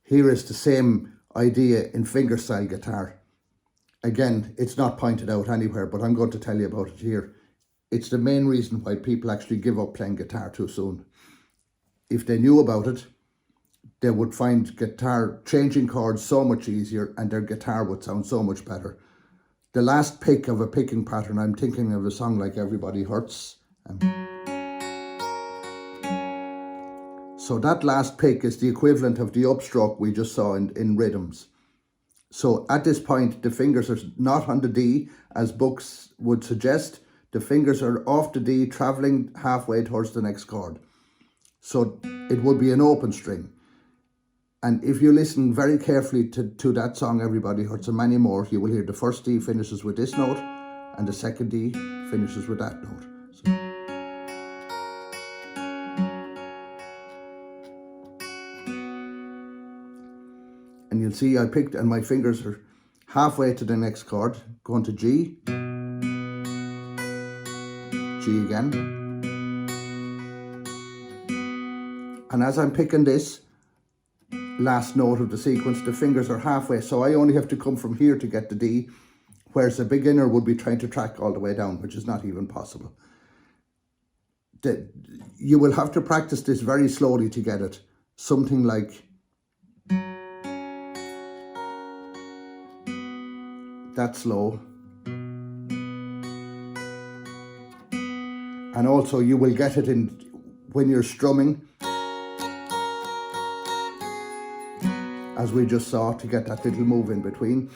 Here is the same idea in fingerstyle guitar. Again, it's not pointed out anywhere, but I'm going to tell you about it here. It's the main reason why people actually give up playing guitar too soon. If they knew about it, they would find guitar changing chords so much easier, and their guitar would sound so much better. The last pick of a picking pattern, I'm thinking of a song like Everybody Hurts. So that last pick is the equivalent of the upstroke we just saw in rhythms. So at this point, the fingers are not on the D, as books would suggest. The fingers are off the D, traveling halfway towards the next chord. So it would be an open string. And if you listen very carefully to that song, Everybody Hurts, and many more, you will hear the first D finishes with this note, and the second D finishes with that note. So. And you'll see I picked, and my fingers are halfway to the next chord, going to G, G again. And as I'm picking this last note of the sequence, the fingers are halfway, so I only have to come from here to get the D, whereas a beginner would be trying to track all the way down, which is not even possible. You will have to practice this very slowly to get it. Something like that slow. And also you will get it in when you're strumming, as we just saw, to get that little move in between.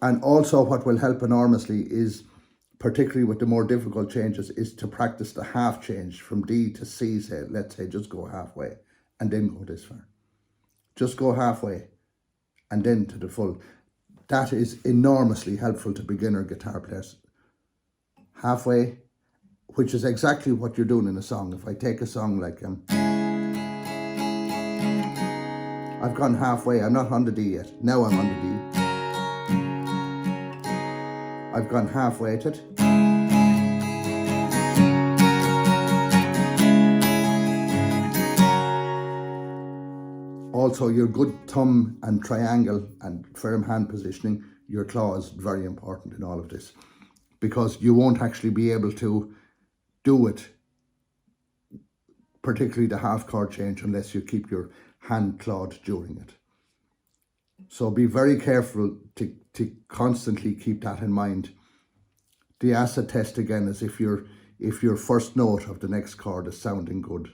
And also what will help enormously is, particularly with the more difficult changes, is to practice the half change from D to C. Say, let's say, just go halfway and then go this far. Just go halfway and then to the full. That is enormously helpful to beginner guitar players. Halfway, which is exactly what you're doing in a song. If I take a song like I've gone halfway, I'm not on the D yet. Now I'm on the D. I've gone halfway to it. Also, your good thumb and triangle and firm hand positioning, your claw is very important in all of this, because you won't actually be able to do it, particularly the half chord change, unless you keep your hand clawed during it. So be very careful to constantly keep that in mind. The acid test again is if your first note of the next chord is sounding good.